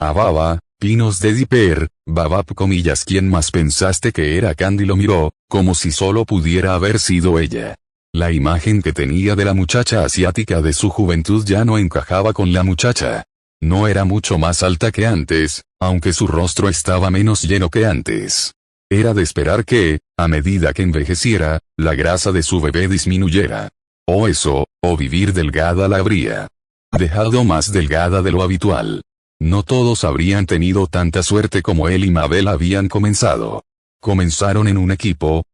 Ababa, pinos de Dipper, babab comillas. ¿Quién más pensaste que era? Candy lo miró, como si solo pudiera haber sido ella. La imagen que tenía de la muchacha asiática de su juventud ya no encajaba con la muchacha. No era mucho más alta que antes, aunque su rostro estaba menos lleno que antes. Era de esperar que, a medida que envejeciera, la grasa de su bebé disminuyera. O eso, o vivir delgada la habría dejado más delgada de lo habitual. No todos habrían tenido tanta suerte como él y Mabel habían comenzado. Comenzaron en un equipo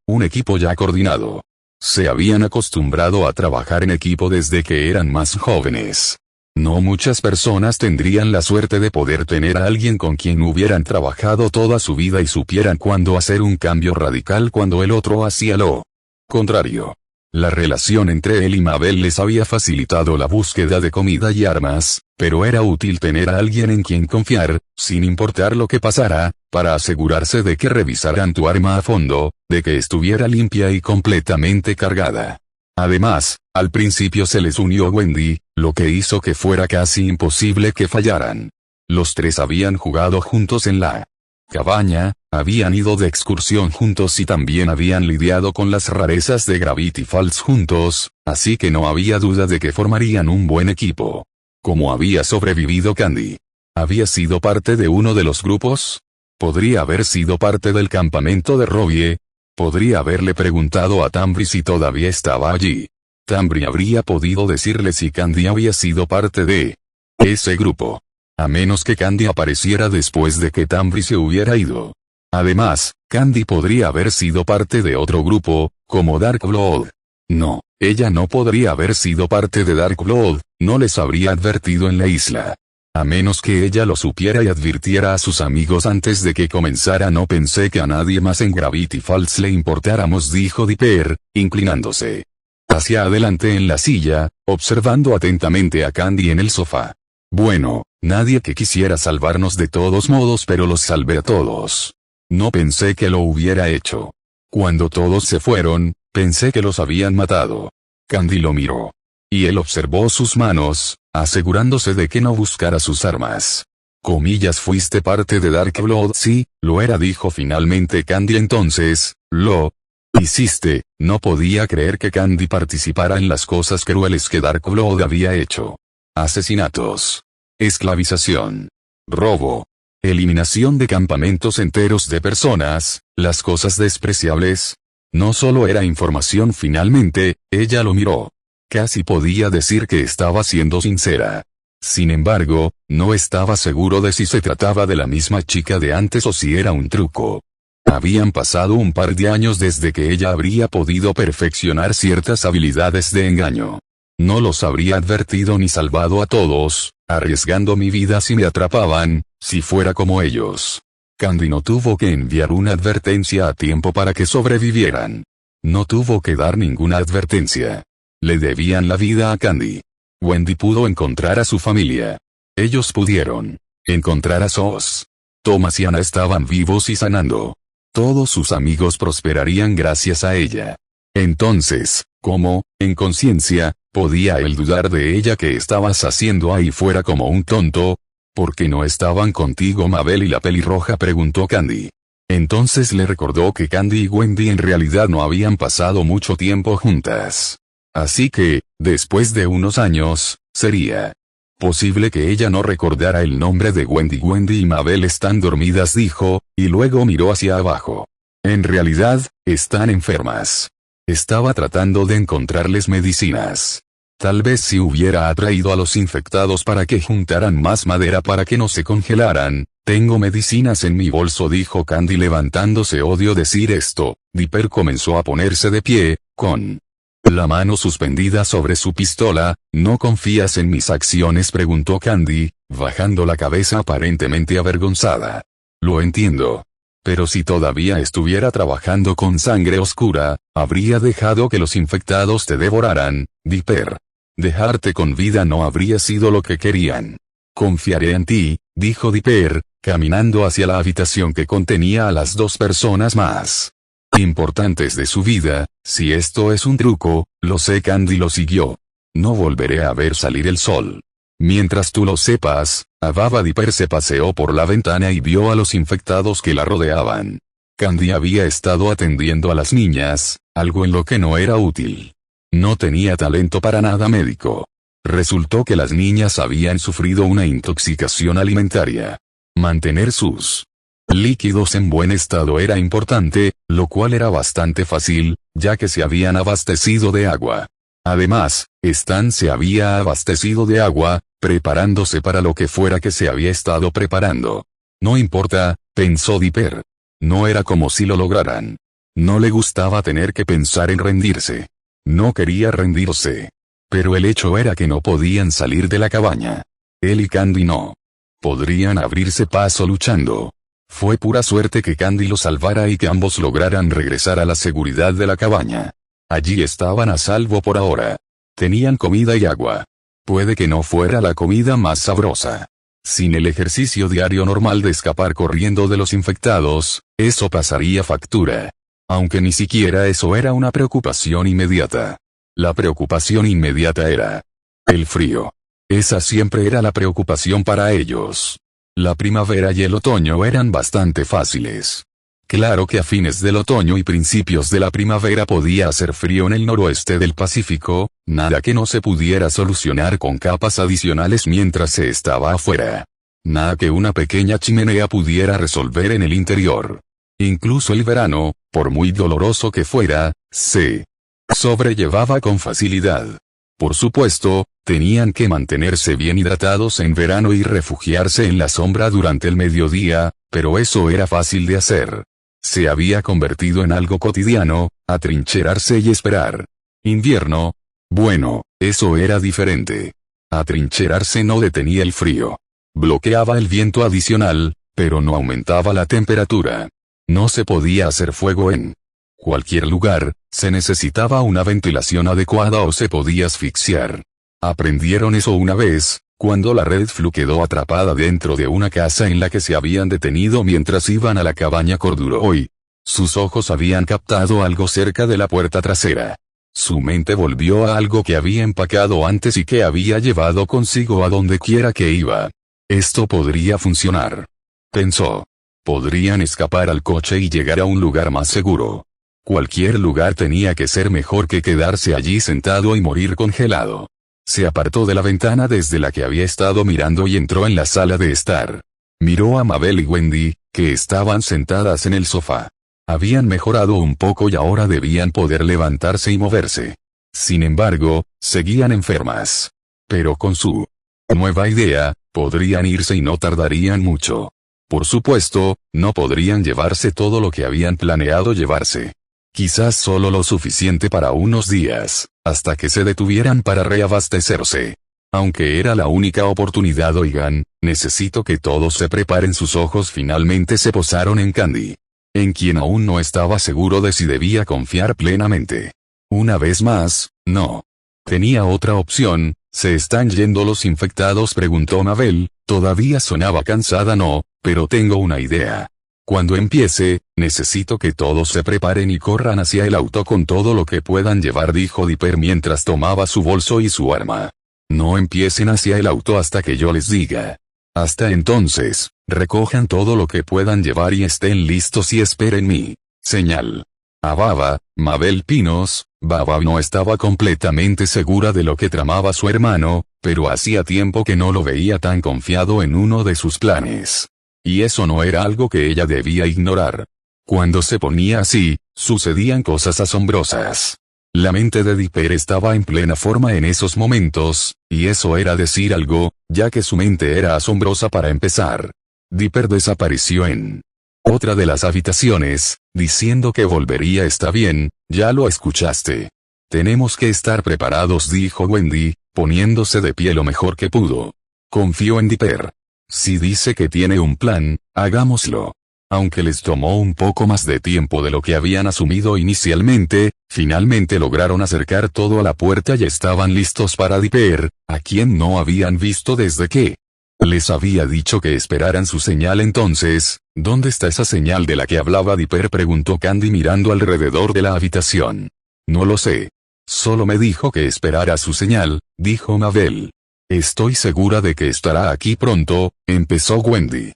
ya coordinado. Se habían acostumbrado a trabajar en equipo desde que eran más jóvenes. No muchas personas tendrían la suerte de poder tener a alguien con quien hubieran trabajado toda su vida y supieran cuándo hacer un cambio radical cuando el otro hacía lo contrario. La relación entre él y Mabel les había facilitado la búsqueda de comida y armas, pero era útil tener a alguien en quien confiar, sin importar lo que pasara, para asegurarse de que revisaran tu arma a fondo, de que estuviera limpia y completamente cargada. Además, al principio se les unió Wendy, lo que hizo que fuera casi imposible que fallaran. Los tres habían jugado juntos en la cabaña, habían ido de excursión juntos y también habían lidiado con las rarezas de Gravity Falls juntos, así que no había duda de que formarían un buen equipo. ¿Cómo había sobrevivido Candy? ¿Había sido parte de uno de los grupos? ¿Podría haber sido parte del campamento de Robbie? Podría haberle preguntado a Tambri si todavía estaba allí. Tambri habría podido decirle si Candy había sido parte de ese grupo. A menos que Candy apareciera después de que Tambri se hubiera ido. Además, Candy podría haber sido parte de otro grupo, como Dark Blood. No, ella no podría haber sido parte de Dark Blood, no les habría advertido en la isla. A menos que ella lo supiera y advirtiera a sus amigos antes de que comenzara. No pensé que a nadie más en Gravity Falls le importáramos, dijo Dipper, inclinándose hacia adelante en la silla, observando atentamente a Candy en el sofá. Bueno, nadie que quisiera salvarnos de todos modos, pero los salvé a todos. No pensé que lo hubiera hecho. Cuando todos se fueron, pensé que los habían matado. Candy lo miró. Y él observó sus manos, asegurándose de que no buscara sus armas. Comillas, fuiste parte de Dark Blood. Sí, lo era, dijo finalmente Candy. Entonces, lo hiciste. No podía creer que Candy participara en las cosas crueles que Dark Blood había hecho. Asesinatos, esclavización, robo, eliminación de campamentos enteros de personas, las cosas despreciables. No solo era información. Finalmente, ella lo miró. Casi podía decir que estaba siendo sincera. Sin embargo, no estaba seguro de si se trataba de la misma chica de antes o si era un truco. Habían pasado un par de años desde que ella habría podido perfeccionar ciertas habilidades de engaño. No los habría advertido ni salvado a todos, arriesgando mi vida si me atrapaban, si fuera como ellos. Candy no tuvo que enviar una advertencia a tiempo para que sobrevivieran. No tuvo que dar ninguna advertencia. Le debían la vida a Candy. Wendy pudo encontrar a su familia. Ellos pudieron encontrar a Sos. Thomas y Anna estaban vivos y sanando. Todos sus amigos prosperarían gracias a ella. Entonces, ¿cómo, en conciencia, podía él dudar de ella? ¿Qué estabas haciendo ahí fuera como un tonto? ¿Por qué no estaban contigo Mabel y la pelirroja?, preguntó Candy. Entonces le recordó que Candy y Wendy en realidad no habían pasado mucho tiempo juntas. Así que, después de unos años, sería posible que ella no recordara el nombre de Wendy. Wendy y Mabel están dormidas, dijo, y luego miró hacia abajo. En realidad, están enfermas. Estaba tratando de encontrarles medicinas. Tal vez si hubiera atraído a los infectados para que juntaran más madera para que no se congelaran. Tengo medicinas en mi bolso, dijo Candy levantándose. Odio decir esto. Dipper comenzó a ponerse de pie, con la mano suspendida sobre su pistola. ¿No confías en mis acciones?, preguntó Candy, bajando la cabeza aparentemente avergonzada. Lo entiendo. Pero si todavía estuviera trabajando con sangre oscura, habría dejado que los infectados te devoraran, Dipper. Dejarte con vida no habría sido lo que querían. Confiaré en ti, dijo Dipper, caminando hacia la habitación que contenía a las dos personas más importantes de su vida. Si esto es un truco, lo sé. Candy lo siguió. No volveré a ver salir el sol. Mientras tú lo sepas, Baba Dipper se paseó por la ventana y vio a los infectados que la rodeaban. Candy había estado atendiendo a las niñas, algo en lo que no era útil. No tenía talento para nada médico. Resultó que las niñas habían sufrido una intoxicación alimentaria. Mantener sus líquidos en buen estado era importante, lo cual era bastante fácil, ya que se habían abastecido de agua. Además, Stan se había abastecido de agua, preparándose para lo que fuera que se había estado preparando. No importa, pensó Dipper. No era como si lo lograran. No le gustaba tener que pensar en rendirse. No quería rendirse. Pero el hecho era que no podían salir de la cabaña. Él y Candy no podrían abrirse paso luchando. Fue pura suerte que Candy lo salvara y que ambos lograran regresar a la seguridad de la cabaña. Allí estaban a salvo por ahora. Tenían comida y agua. Puede que no fuera la comida más sabrosa. Sin el ejercicio diario normal de escapar corriendo de los infectados, eso pasaría factura. Aunque ni siquiera eso era una preocupación inmediata. La preocupación inmediata era el frío. Esa siempre era la preocupación para ellos. La primavera y el otoño eran bastante fáciles. Claro que a fines del otoño y principios de la primavera podía hacer frío en el noroeste del Pacífico, nada que no se pudiera solucionar con capas adicionales mientras se estaba afuera. Nada que una pequeña chimenea pudiera resolver en el interior. Incluso el verano, por muy doloroso que fuera, se sobrellevaba con facilidad. Por supuesto, tenían que mantenerse bien hidratados en verano y refugiarse en la sombra durante el mediodía, pero eso era fácil de hacer. Se había convertido en algo cotidiano, atrincherarse y esperar. Invierno. Bueno, eso era diferente. Atrincherarse no detenía el frío. Bloqueaba el viento adicional, pero no aumentaba la temperatura. No se podía hacer fuego en cualquier lugar, se necesitaba una ventilación adecuada o se podía asfixiar. Aprendieron eso una vez, cuando la Red Flu quedó atrapada dentro de una casa en la que se habían detenido mientras iban a la cabaña Corduroy. Sus ojos habían captado algo cerca de la puerta trasera. Su mente volvió a algo que había empacado antes y que había llevado consigo a donde quiera que iba. Esto podría funcionar. Pensó. Podrían escapar al coche y llegar a un lugar más seguro. Cualquier lugar tenía que ser mejor que quedarse allí sentado y morir congelado. Se apartó de la ventana desde la que había estado mirando y entró en la sala de estar. Miró a Mabel y Wendy, que estaban sentadas en el sofá. Habían mejorado un poco y ahora debían poder levantarse y moverse. Sin embargo, seguían enfermas. Pero con su nueva idea, podrían irse y no tardarían mucho. Por supuesto, no podrían llevarse todo lo que habían planeado llevarse. Quizás solo lo suficiente para unos días, hasta que se detuvieran para reabastecerse. Aunque era la única oportunidad, oigan, necesito que todos se preparen. Sus ojos finalmente se posaron en Candy, en quien aún no estaba seguro de si debía confiar plenamente. Una vez más, no tenía otra opción. ¿Se están yendo los infectados?, preguntó Mabel. Todavía sonaba cansada. No, pero tengo una idea. Cuando empiece, necesito que todos se preparen y corran hacia el auto con todo lo que puedan llevar, dijo Dipper mientras tomaba su bolso y su arma. No empiecen hacia el auto hasta que yo les diga. Hasta entonces, recojan todo lo que puedan llevar y estén listos y esperen mi señal. A Baba, Mabel Pinos, Baba no estaba completamente segura de lo que tramaba su hermano, pero hacía tiempo que no lo veía tan confiado en uno de sus planes. Y eso no era algo que ella debía ignorar. Cuando se ponía así, sucedían cosas asombrosas. La mente de Dipper estaba en plena forma en esos momentos, y eso era decir algo, ya que su mente era asombrosa para empezar. Dipper desapareció en otra de las habitaciones, diciendo que volvería. Está bien, ya lo escuchaste. Tenemos que estar preparados, dijo Wendy, poniéndose de pie lo mejor que pudo. Confió en Dipper. Si dice que tiene un plan, hagámoslo. Aunque les tomó un poco más de tiempo de lo que habían asumido inicialmente, finalmente lograron acercar todo a la puerta y estaban listos para Dipper, a quien no habían visto desde que les había dicho que esperaran su señal. Entonces, ¿dónde está esa señal de la que hablaba Dipper?, preguntó Candy mirando alrededor de la habitación. No lo sé. Solo me dijo que esperara su señal, dijo Mabel. Estoy segura de que estará aquí pronto, empezó Wendy.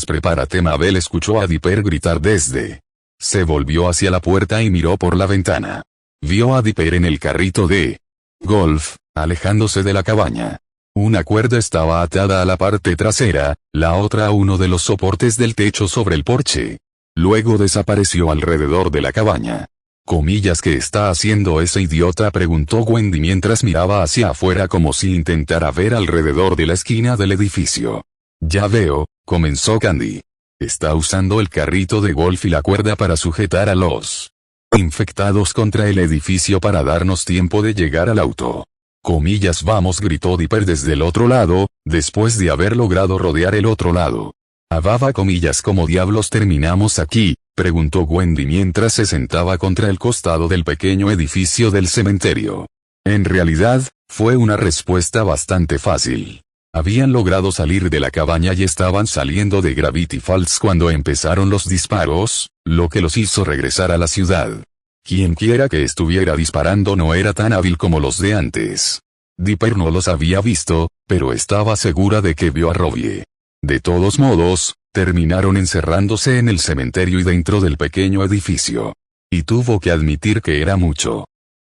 Prepárate. Mabel escuchó a Dipper gritar desde. Se volvió hacia la puerta y miró por la ventana. Vio a Dipper en el carrito de golf, alejándose de la cabaña. Una cuerda estaba atada a la parte trasera, la otra a uno de los soportes del techo sobre el porche. Luego desapareció alrededor de la cabaña. ¿Qué está haciendo ese idiota?, preguntó Wendy mientras miraba hacia afuera como si intentara ver alrededor de la esquina del edificio. Ya veo, comenzó Candy. Está usando el carrito de golf y la cuerda para sujetar a los infectados contra el edificio para darnos tiempo de llegar al auto. Vamos, gritó Dipper desde el otro lado, después de haber logrado rodear el otro lado. Ababa, ¿cómo diablos terminamos aquí?, preguntó Wendy mientras se sentaba contra el costado del pequeño edificio del cementerio. En realidad, fue una respuesta bastante fácil. Habían logrado salir de la cabaña y estaban saliendo de Gravity Falls cuando empezaron los disparos, lo que los hizo regresar a la ciudad. Quienquiera que estuviera disparando no era tan hábil como los de antes. Dipper no los había visto, pero estaba segura de que vio a Robbie. De todos modos, terminaron encerrándose en el cementerio y dentro del pequeño edificio. Y tuvo que admitir que era mucho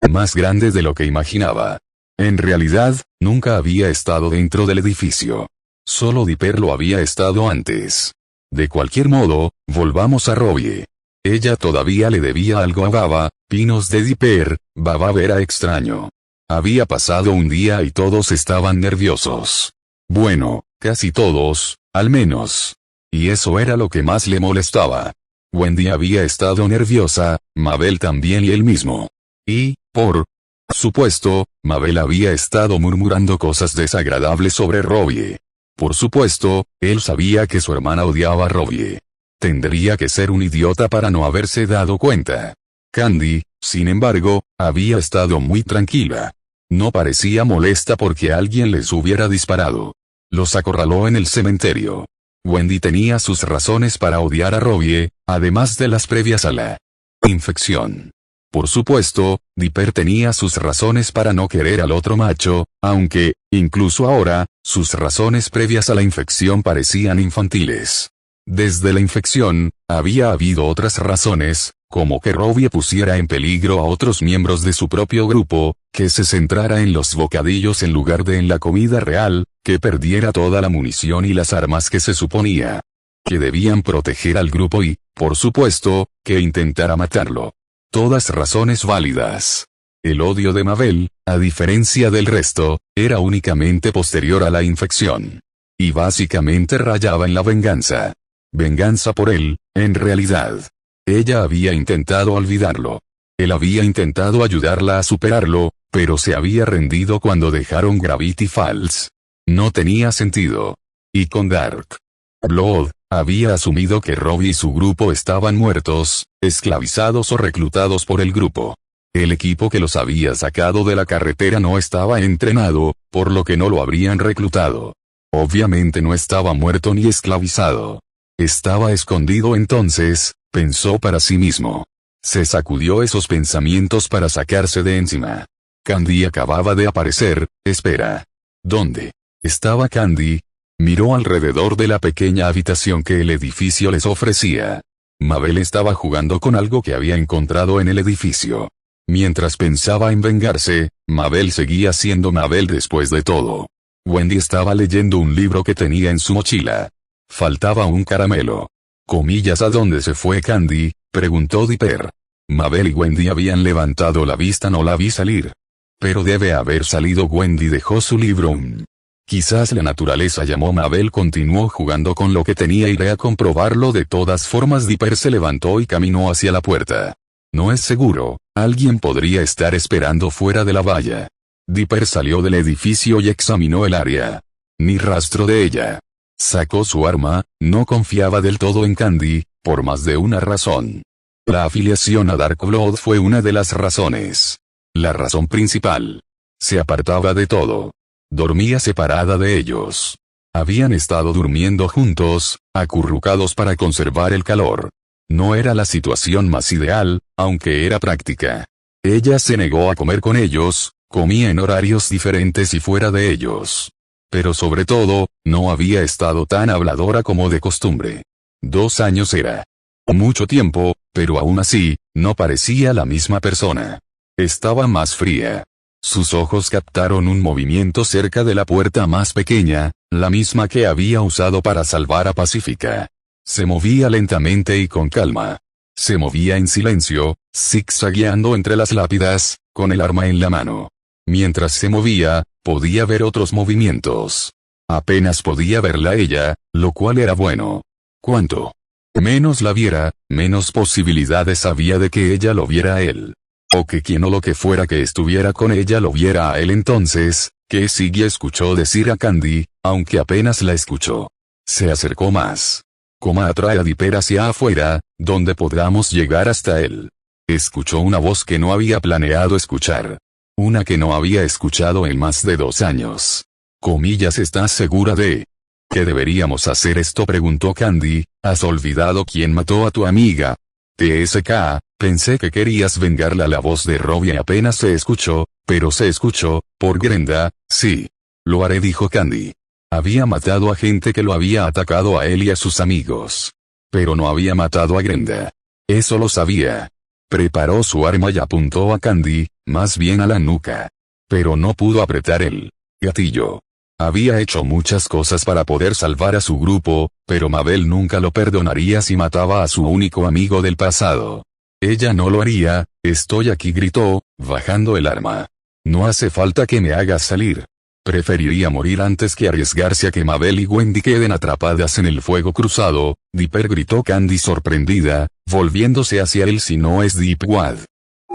más grande de lo que imaginaba. En realidad, nunca había estado dentro del edificio. Solo Dipper lo había estado antes. De cualquier modo, volvamos a Robbie. Ella todavía le debía algo a Baba, pinos de Dipper. Baba era extraño. Había pasado un día y todos estaban nerviosos. Bueno, casi todos, al menos. Y eso era lo que más le molestaba. Wendy había estado nerviosa, Mabel también y él mismo. Y, por supuesto, Mabel había estado murmurando cosas desagradables sobre Robbie. Por supuesto, él sabía que su hermana odiaba a Robbie. Tendría que ser un idiota para no haberse dado cuenta. Candy, sin embargo, había estado muy tranquila. No parecía molesta porque alguien les hubiera disparado. Los acorraló en el cementerio. Wendy tenía sus razones para odiar a Robbie, además de las previas a la infección. Por supuesto, Dipper tenía sus razones para no querer al otro macho, aunque, incluso ahora, sus razones previas a la infección parecían infantiles. Desde la infección, había habido otras razones, como que Robbie pusiera en peligro a otros miembros de su propio grupo, que se centrara en los bocadillos en lugar de en la comida real, que perdiera toda la munición y las armas que se suponía que debían proteger al grupo y, por supuesto, que intentara matarlo. Todas razones válidas. El odio de Mabel, a diferencia del resto, era únicamente posterior a la infección. Y básicamente rayaba en la venganza. Venganza por él, en realidad. Ella había intentado olvidarlo. Él había intentado ayudarla a superarlo, pero se había rendido cuando dejaron Gravity Falls. No tenía sentido. Y con Dark Blood, había asumido que Robbie y su grupo estaban muertos, esclavizados o reclutados por el grupo. El equipo que los había sacado de la carretera no estaba entrenado, por lo que no lo habrían reclutado. Obviamente no estaba muerto ni esclavizado. Estaba escondido entonces, pensó para sí mismo. Se sacudió esos pensamientos para sacarse de encima. Candy acababa de aparecer. Espera. ¿Dónde estaba Candy? Miró alrededor de la pequeña habitación que el edificio les ofrecía. Mabel estaba jugando con algo que había encontrado en el edificio. Mientras pensaba en vengarse, Mabel seguía siendo Mabel después de todo. Wendy estaba leyendo un libro que tenía en su mochila. Faltaba un caramelo. ¿A dónde se fue Candy?, preguntó Dipper. Mabel y Wendy habían levantado la vista. No la vi salir. Pero debe haber salido. Wendy dejó su libro. Quizás la naturaleza llamó. Mabel continuó jugando con lo que tenía. Iré a comprobarlo de todas formas. Dipper se levantó y caminó hacia la puerta. No es seguro, alguien podría estar esperando fuera de la valla. Dipper salió del edificio y examinó el área. Ni rastro de ella. Sacó su arma, no confiaba del todo en Candy, por más de una razón. La afiliación a Dark Blood fue una de las razones. La razón principal. Se apartaba de todo. Dormía separada de ellos. Habían estado durmiendo juntos, acurrucados para conservar el calor. No era la situación más ideal, aunque era práctica. Ella se negó a comer con ellos, comía en horarios diferentes y fuera de ellos. Pero sobre todo, no había estado tan habladora como de costumbre. 2 años era mucho tiempo, pero aún así, no parecía la misma persona. Estaba más fría. Sus ojos captaron un movimiento cerca de la puerta más pequeña, la misma que había usado para salvar a Pacífica. Se movía lentamente y con calma. Se movía en silencio, zigzagueando entre las lápidas, con el arma en la mano. Mientras se movía, podía ver otros movimientos. Apenas podía verla ella, lo cual era bueno. Cuanto menos la viera, menos posibilidades había de que ella lo viera a él. O que quien o lo que fuera que estuviera con ella lo viera a él entonces, que Siggy escuchó decir a Candy, aunque apenas la escuchó. Se acercó más. Coma atrae a Dipper hacia afuera, donde podamos llegar hasta él. Escuchó una voz que no había planeado escuchar. Una que no había escuchado en más de 2 años. Comillas, ¿estás segura de que deberíamos hacer esto?, preguntó Candy. ¿Has olvidado quién mató a tu amiga? TSK, pensé que querías vengarla. La voz de Robbie apenas se escuchó, pero se escuchó, por Grenda. Sí. Lo haré, dijo Candy. Había matado a gente que lo había atacado a él y a sus amigos. Pero no había matado a Grenda. Eso lo sabía. Preparó su arma y apuntó a Candy, más bien a la nuca. Pero no pudo apretar el gatillo. Había hecho muchas cosas para poder salvar a su grupo, pero Mabel nunca lo perdonaría si mataba a su único amigo del pasado. Ella no lo haría. Estoy aquí, gritó, bajando el arma. No hace falta que me hagas salir. Preferiría morir antes que arriesgarse a que Mabel y Wendy queden atrapadas en el fuego cruzado. Dipper, gritó Candy sorprendida, volviéndose hacia él. Si no es Dipwad.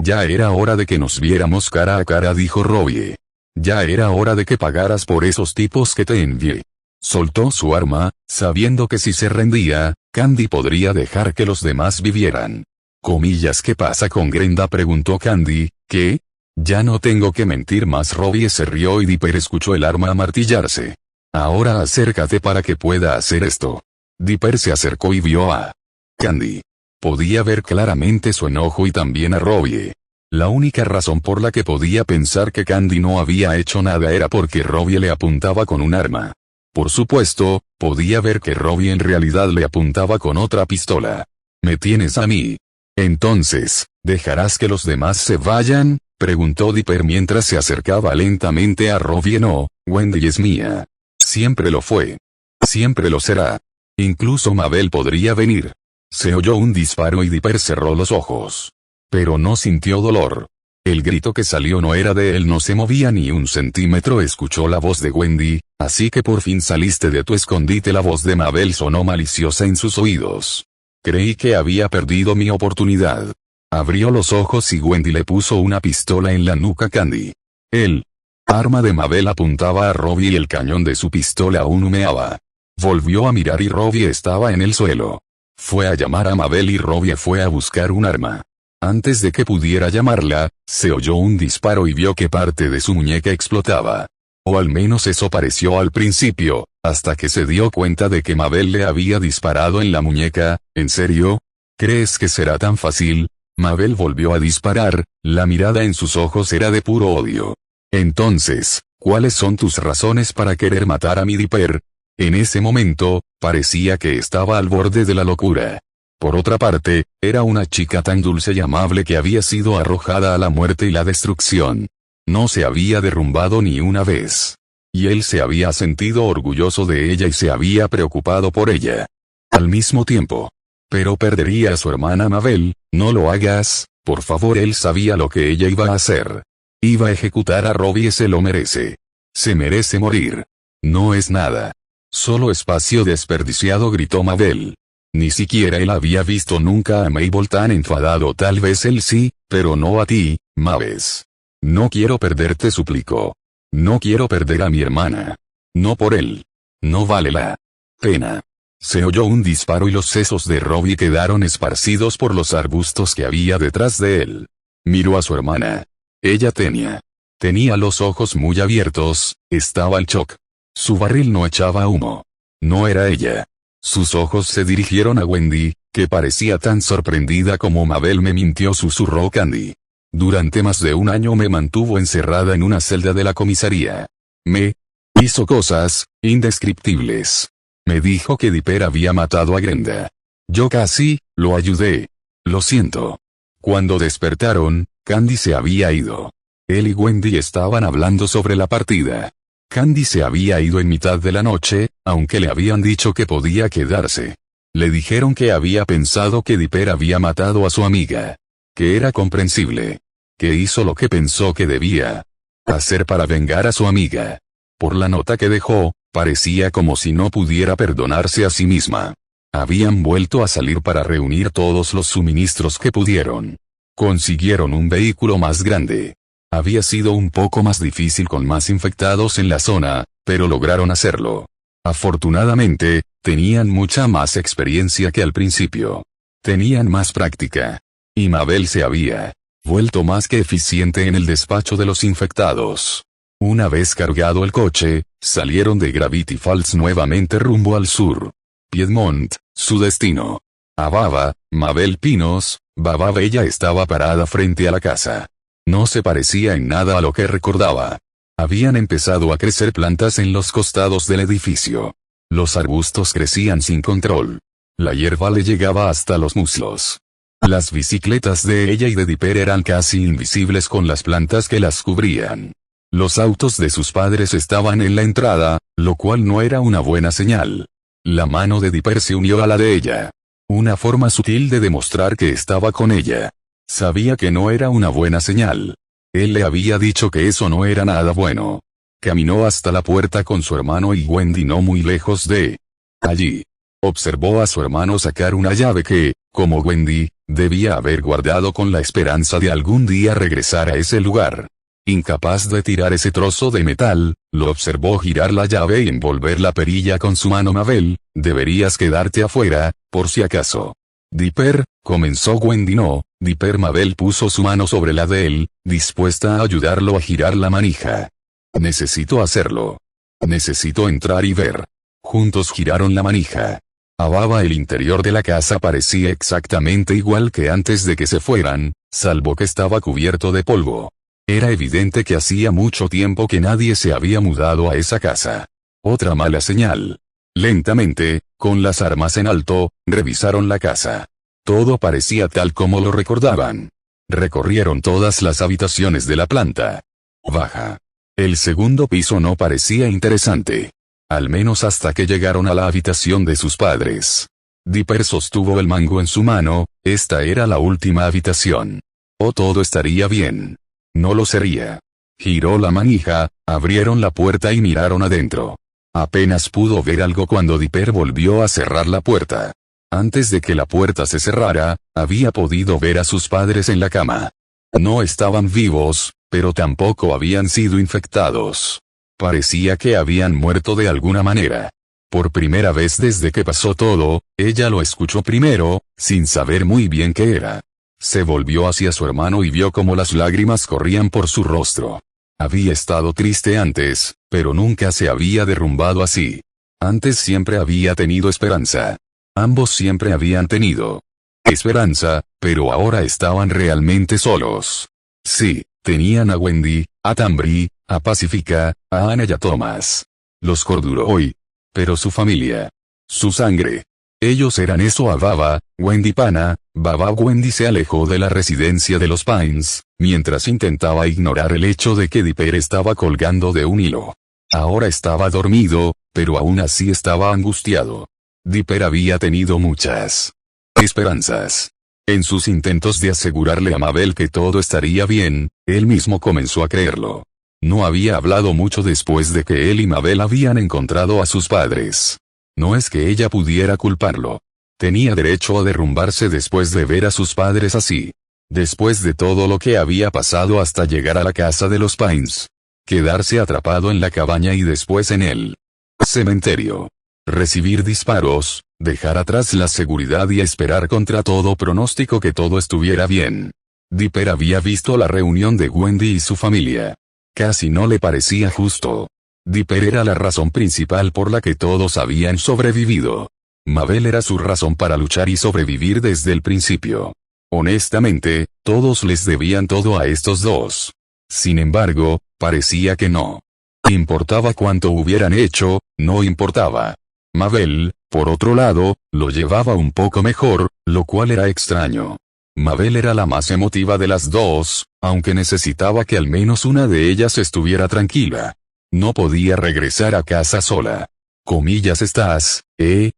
Ya era hora de que nos viéramos cara a cara, dijo Robbie. Ya era hora de que pagaras por esos tipos que te envié. Soltó su arma, sabiendo que si se rendía, Candy podría dejar que los demás vivieran. Comillas, ¿qué pasa con Grenda?, preguntó Candy. ¿Qué? Ya no tengo que mentir más. Robbie se rió y Dipper escuchó el arma amartillarse. Ahora acércate para que pueda hacer esto. Dipper se acercó y vio a Candy. Podía ver claramente su enojo y también a Robbie. La única razón por la que podía pensar que Candy no había hecho nada era porque Robbie le apuntaba con un arma. Por supuesto, podía ver que Robbie en realidad le apuntaba con otra pistola. ¿Me tienes a mí? Entonces, ¿dejarás que los demás se vayan?, preguntó Dipper mientras se acercaba lentamente a Robbie. No, Wendy es mía. Siempre lo fue. Siempre lo será. Incluso Mabel podría venir. Se oyó un disparo y Dipper cerró los ojos. Pero no sintió dolor. El grito que salió no era de él, no se movía ni un centímetro. Escuchó la voz de Wendy, así que por fin saliste de tu escondite. La voz de Mabel sonó maliciosa en sus oídos. Creí que había perdido mi oportunidad. Abrió los ojos y Wendy le puso una pistola en la nuca a Candy. El arma de Mabel apuntaba a Robbie y el cañón de su pistola aún humeaba. Volvió a mirar y Robbie estaba en el suelo. Fue a llamar a Mabel y Robbie fue a buscar un arma. Antes de que pudiera llamarla, se oyó un disparo y vio que parte de su muñeca explotaba. O al menos eso pareció al principio, hasta que se dio cuenta de que Mabel le había disparado en la muñeca. ¿En serio? ¿Crees que será tan fácil? Mabel volvió a disparar, la mirada en sus ojos era de puro odio. Entonces, ¿cuáles son tus razones para querer matar a mi Dipper? En ese momento, parecía que estaba al borde de la locura. Por otra parte, era una chica tan dulce y amable que había sido arrojada a la muerte y la destrucción. No se había derrumbado ni una vez. Y él se había sentido orgulloso de ella y se había preocupado por ella. Al mismo tiempo. Pero perdería a su hermana Mabel. No lo hagas, por favor. Él sabía lo que ella iba a hacer. Iba a ejecutar a Robbie. Se lo merece. Se merece morir. No es nada. Solo espacio desperdiciado, gritó Mabel. Ni siquiera él había visto nunca a Mabel tan enfadado. Tal vez él sí, pero no a ti, Maves. No quiero perderte, suplicó. No quiero perder a mi hermana. No por él. No vale la pena. Se oyó un disparo y los sesos de Robbie quedaron esparcidos por los arbustos que había detrás de él. Miró a su hermana. Ella tenía los ojos muy abiertos, estaba en shock. Su barril no echaba humo. No era ella. Sus ojos se dirigieron a Wendy, que parecía tan sorprendida como Mabel. Me mintió, susurró Candy. Durante más de un año me mantuvo encerrada en una celda de la comisaría. Me hizo cosas indescriptibles. Me dijo que Dipper había matado a Grenda. Yo casi lo ayudé. Lo siento. Cuando despertaron, Candy se había ido. Él y Wendy estaban hablando sobre la partida. Candy se había ido en mitad de la noche, aunque le habían dicho que podía quedarse. Le dijeron que había pensado que Dipper había matado a su amiga. Que era comprensible. Que hizo lo que pensó que debía hacer para vengar a su amiga. Por la nota que dejó, parecía como si no pudiera perdonarse a sí misma. Habían vuelto a salir para reunir todos los suministros que pudieron. Consiguieron un vehículo más grande. Había sido un poco más difícil con más infectados en la zona, pero lograron hacerlo. Afortunadamente, tenían mucha más experiencia que al principio. Tenían más práctica. Y Mabel se había vuelto más que eficiente en el despacho de los infectados. Una vez cargado el coche, salieron de Gravity Falls nuevamente rumbo al sur. Piedmont, su destino. Ababa, Mabel Pinos, Baba Bella estaba parada frente a la casa. No se parecía en nada a lo que recordaba. Habían empezado a crecer plantas en los costados del edificio. Los arbustos crecían sin control. La hierba le llegaba hasta los muslos. Las bicicletas de ella y de Dipper eran casi invisibles con las plantas que las cubrían. Los autos de sus padres estaban en la entrada, lo cual no era una buena señal. La mano de Dipper se unió a la de ella. Una forma sutil de demostrar que estaba con ella. Sabía que no era una buena señal. Él le había dicho que eso no era nada bueno. Caminó hasta la puerta con su hermano y Wendy no muy lejos de allí. Observó a su hermano sacar una llave que, como Wendy, debía haber guardado con la esperanza de algún día regresar a ese lugar. Incapaz de tirar ese trozo de metal, lo observó girar la llave y envolver la perilla con su mano. Mabel, deberías quedarte afuera, por si acaso. Dipper, comenzó Wendy. No, Dipper. Mabel puso su mano sobre la de él, dispuesta a ayudarlo a girar la manija. Necesito hacerlo. Necesito entrar y ver. Juntos giraron la manija. Ababa. El interior de la casa parecía exactamente igual que antes de que se fueran, salvo que estaba cubierto de polvo. Era evidente que hacía mucho tiempo que nadie se había mudado a esa casa. Otra mala señal. Lentamente, con las armas en alto, revisaron la casa. Todo parecía tal como lo recordaban. Recorrieron todas las habitaciones de la planta baja. El segundo piso no parecía interesante. Al menos hasta que llegaron a la habitación de sus padres. Dipper sostuvo el mango en su mano. Esta era la última habitación. Oh, todo estaría bien. No lo sería. Giró la manija, abrieron la puerta y miraron adentro. Apenas pudo ver algo cuando Dipper volvió a cerrar la puerta. Antes de que la puerta se cerrara, había podido ver a sus padres en la cama. No estaban vivos, pero tampoco habían sido infectados. Parecía que habían muerto de alguna manera. Por primera vez desde que pasó todo, ella lo escuchó primero, sin saber muy bien qué era. Se volvió hacia su hermano y vio cómo las lágrimas corrían por su rostro. Había estado triste antes, pero nunca se había derrumbado así. Antes siempre había tenido esperanza. Ambos siempre habían tenido esperanza, pero ahora estaban realmente solos. Sí, tenían a Wendy, a Tambri, a Pacifica, a Ana y a Thomas. Los corduró hoy. Pero su familia. Su sangre. Ellos eran eso. A Baba, Wendy pana. Baba. Wendy se alejó de la residencia de los Pines, mientras intentaba ignorar el hecho de que Dipper estaba colgando de un hilo. Ahora estaba dormido, pero aún así estaba angustiado. Dipper había tenido muchas esperanzas. En sus intentos de asegurarle a Mabel que todo estaría bien, él mismo comenzó a creerlo. No había hablado mucho después de que él y Mabel habían encontrado a sus padres. No es que ella pudiera culparlo. Tenía derecho a derrumbarse después de ver a sus padres así. Después de todo lo que había pasado hasta llegar a la casa de los Pines. Quedarse atrapado en la cabaña y después en el cementerio. Recibir disparos, dejar atrás la seguridad y esperar contra todo pronóstico que todo estuviera bien. Dipper había visto la reunión de Wendy y su familia. Casi no le parecía justo. Dipper era la razón principal por la que todos habían sobrevivido. Mabel era su razón para luchar y sobrevivir desde el principio. Honestamente, todos les debían todo a estos dos. Sin embargo, parecía que no importaba cuánto hubieran hecho, no importaba. Mabel, por otro lado, lo llevaba un poco mejor, lo cual era extraño. Mabel era la más emotiva de las dos, aunque necesitaba que al menos una de ellas estuviera tranquila. No podía regresar a casa sola. Comillas estás,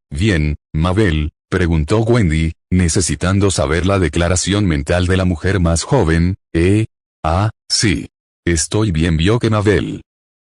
bien, Mabel, preguntó Wendy, necesitando saber la declaración mental de la mujer más joven, sí. Estoy bien, vio que Mabel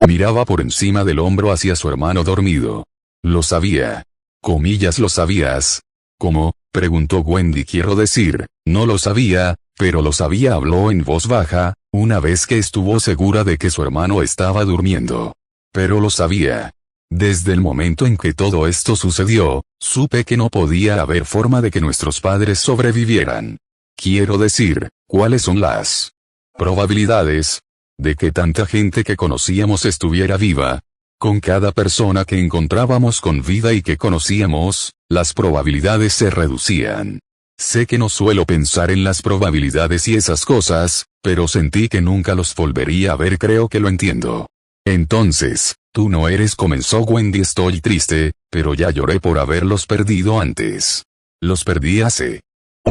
miraba por encima del hombro hacia su hermano dormido. Lo sabía. Comillas, ¿lo sabías? ¿Cómo? Preguntó Wendy. Quiero decir, no lo sabía, pero lo sabía, habló en voz baja, una vez que estuvo segura de que su hermano estaba durmiendo. Pero lo sabía. Desde el momento en que todo esto sucedió, supe que no podía haber forma de que nuestros padres sobrevivieran. Quiero decir, ¿cuáles son las probabilidades de que tanta gente que conocíamos estuviera viva? Con cada persona que encontrábamos con vida y que conocíamos, las probabilidades se reducían. Sé que no suelo pensar en las probabilidades y esas cosas, pero sentí que nunca los volvería a ver. Creo que lo entiendo. Entonces, tú no eres, comenzó Wendy. Estoy triste, pero ya lloré por haberlos perdido antes. Los perdí hace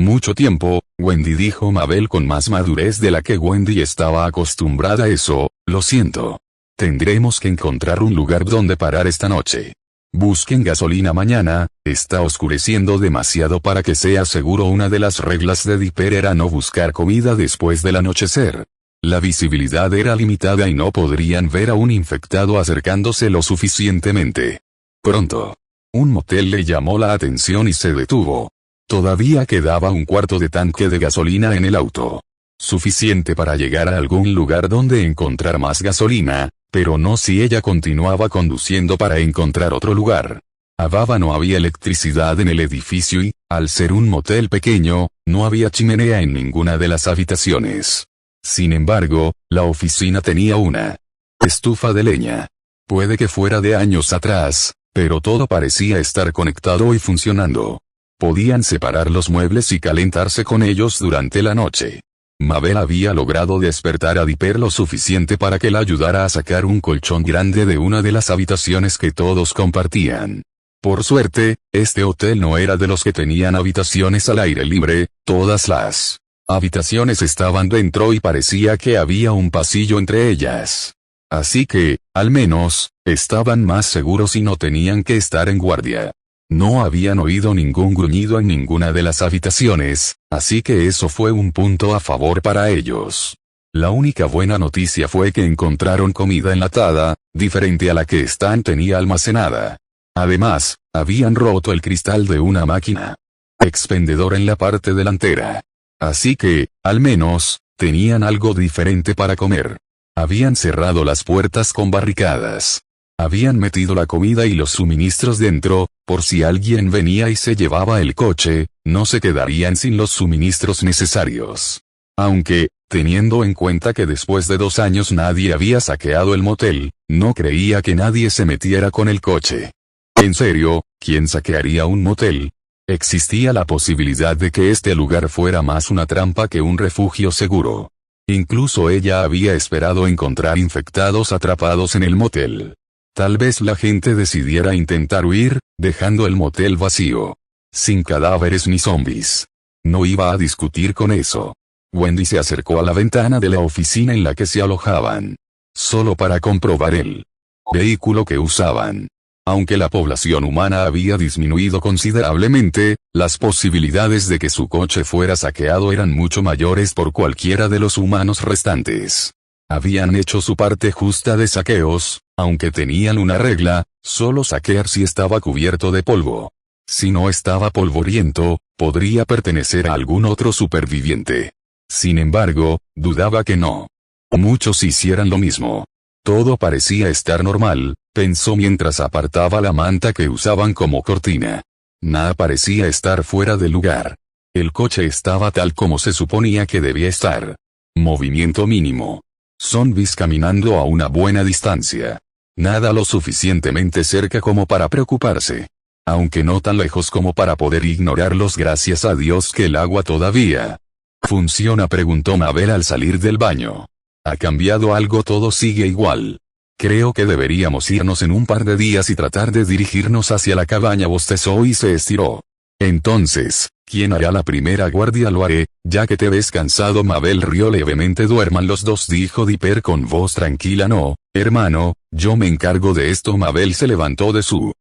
mucho tiempo, Wendy, dijo Mabel con más madurez de la que Wendy estaba acostumbrada a eso. Lo siento. Tendremos que encontrar un lugar donde parar esta noche. Busquen gasolina mañana, está oscureciendo demasiado para que sea seguro. Una de las reglas de Dipper era no buscar comida después del anochecer. La visibilidad era limitada y no podrían ver a un infectado acercándose lo suficientemente pronto. Un motel le llamó la atención y se detuvo. Todavía quedaba un cuarto de tanque de gasolina en el auto. Suficiente para llegar a algún lugar donde encontrar más gasolina, pero no si ella continuaba conduciendo para encontrar otro lugar. A Baba no había electricidad en el edificio y, al ser un motel pequeño, no había chimenea en ninguna de las habitaciones. Sin embargo, la oficina tenía una estufa de leña. Puede que fuera de años atrás, pero todo parecía estar conectado y funcionando. Podían separar los muebles y calentarse con ellos durante la noche. Mabel había logrado despertar a Dipper lo suficiente para que la ayudara a sacar un colchón grande de una de las habitaciones que todos compartían. Por suerte, este hotel no era de los que tenían habitaciones al aire libre, todas las habitaciones estaban dentro y parecía que había un pasillo entre ellas. Así que, al menos, estaban más seguros y no tenían que estar en guardia. No habían oído ningún gruñido en ninguna de las habitaciones, así que eso fue un punto a favor para ellos. La única buena noticia fue que encontraron comida enlatada, diferente a la que Stan tenía almacenada. Además, habían roto el cristal de una máquina expendedora en la parte delantera. Así que, al menos, tenían algo diferente para comer. Habían cerrado las puertas con barricadas. Habían metido la comida y los suministros dentro, por si alguien venía y se llevaba el coche, no se quedarían sin los suministros necesarios. Aunque, teniendo en cuenta que después de 2 años nadie había saqueado el motel, no creía que nadie se metiera con el coche. En serio, ¿quién saquearía un motel? Existía la posibilidad de que este lugar fuera más una trampa que un refugio seguro. Incluso ella había esperado encontrar infectados atrapados en el motel. Tal vez la gente decidiera intentar huir, dejando el motel vacío. Sin cadáveres ni zombies. No iba a discutir con eso. Wendy se acercó a la ventana de la oficina en la que se alojaban. Solo para comprobar el vehículo que usaban. Aunque la población humana había disminuido considerablemente, las posibilidades de que su coche fuera saqueado eran mucho mayores por cualquiera de los humanos restantes. Habían hecho su parte justa de saqueos, aunque tenían una regla, solo saquear si estaba cubierto de polvo. Si no estaba polvoriento, podría pertenecer a algún otro superviviente. Sin embargo, dudaba que no. Muchos hicieran lo mismo. Todo parecía estar normal, pensó mientras apartaba la manta que usaban como cortina. Nada parecía estar fuera de lugar. El coche estaba tal como se suponía que debía estar. Movimiento mínimo. Zombies caminando a una buena distancia. Nada lo suficientemente cerca como para preocuparse. Aunque no tan lejos como para poder ignorarlos. Gracias a Dios que el agua todavía ¿Funciona?, preguntó Mabel al salir del baño. ¿Ha cambiado algo? Todo sigue igual. Creo que deberíamos irnos en un par de días y tratar de dirigirnos hacia la cabaña, bostezó y se estiró. Entonces, ¿quién hará la primera guardia? Lo haré, ya que te ves cansado. Mabel rió levemente. Duerman los dos, dijo Dipper con voz tranquila. No, hermano, yo me encargo de esto. Mabel se levantó de su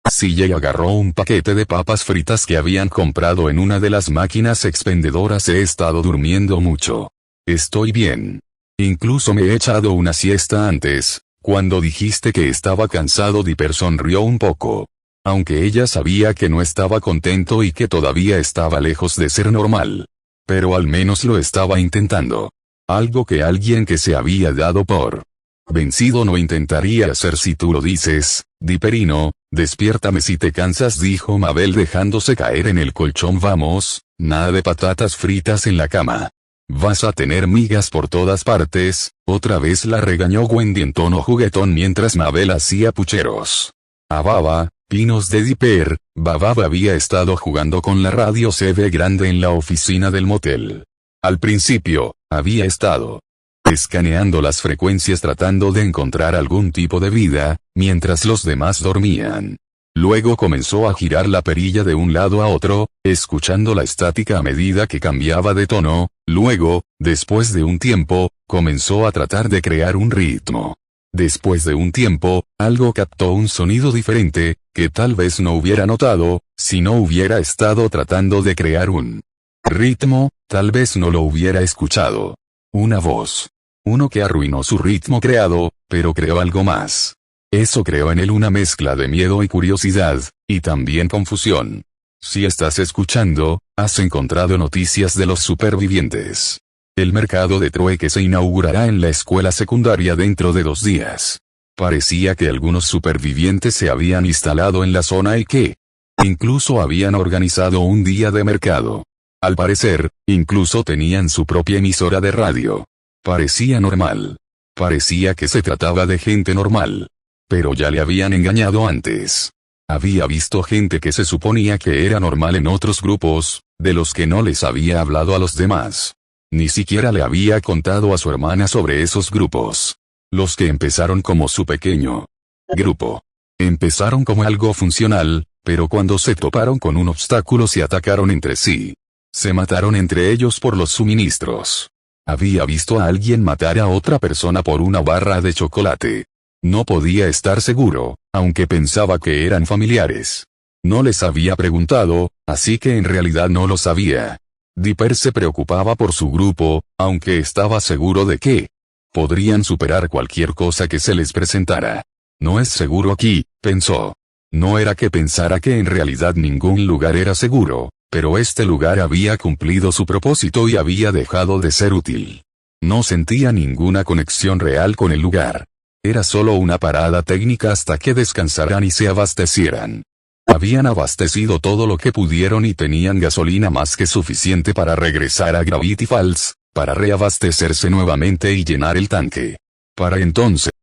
silla y agarró un paquete de papas fritas que habían comprado en una de las máquinas expendedoras. He estado durmiendo mucho. Estoy bien. Incluso me he echado una siesta antes. Cuando dijiste que estaba cansado, Dipper sonrió un poco. Aunque ella sabía que no estaba contento y que todavía estaba lejos de ser normal. Pero al menos lo estaba intentando. Algo que alguien que se había dado por vencido no intentaría hacer. Si tú lo dices, Dipperino, despiértame si te cansas, dijo Mabel dejándose caer en el colchón. Vamos, nada de patatas fritas en la cama. Vas a tener migas por todas partes. Otra vez la regañó Wendy en tono juguetón mientras Mabel hacía pucheros. A Baba, pinos de Dipper. Baba había estado jugando con la radio CB grande en la oficina del motel. Al principio, había estado escaneando las frecuencias tratando de encontrar algún tipo de vida, mientras los demás dormían. Luego comenzó a girar la perilla de un lado a otro, escuchando la estática a medida que cambiaba de tono. Luego, después de un tiempo, comenzó a tratar de crear un ritmo. Después de un tiempo, algo captó un sonido diferente, que tal vez no hubiera notado, si no hubiera estado tratando de crear un ritmo, tal vez no lo hubiera escuchado. Una voz. Uno que arruinó su ritmo creado, pero creó algo más. Eso creó en él una mezcla de miedo y curiosidad, y también confusión. Si estás escuchando, has encontrado noticias de los supervivientes. El mercado de trueque se inaugurará en la escuela secundaria dentro de 2 días. Parecía que algunos supervivientes se habían instalado en la zona y que incluso habían organizado un día de mercado. Al parecer, incluso tenían su propia emisora de radio. Parecía normal. Parecía que se trataba de gente normal. Pero ya le habían engañado antes. Había visto gente que se suponía que era normal en otros grupos, de los que no les había hablado a los demás. Ni siquiera le había contado a su hermana sobre esos grupos. Los que empezaron como su pequeño grupo. Empezaron como algo funcional, pero cuando se toparon con un obstáculo se atacaron entre sí. Se mataron entre ellos por los suministros. Había visto a alguien matar a otra persona por una barra de chocolate. No podía estar seguro, aunque pensaba que eran familiares. No les había preguntado, así que en realidad no lo sabía. Dipper se preocupaba por su grupo, aunque estaba seguro de que podrían superar cualquier cosa que se les presentara. No es seguro aquí, pensó. No era que pensara que en realidad ningún lugar era seguro, pero este lugar había cumplido su propósito y había dejado de ser útil. No sentía ninguna conexión real con el lugar. Era solo una parada técnica hasta que descansaran y se abastecieran. Habían abastecido todo lo que pudieron y tenían gasolina más que suficiente para regresar a Gravity Falls, para reabastecerse nuevamente y llenar el tanque. Para entonces,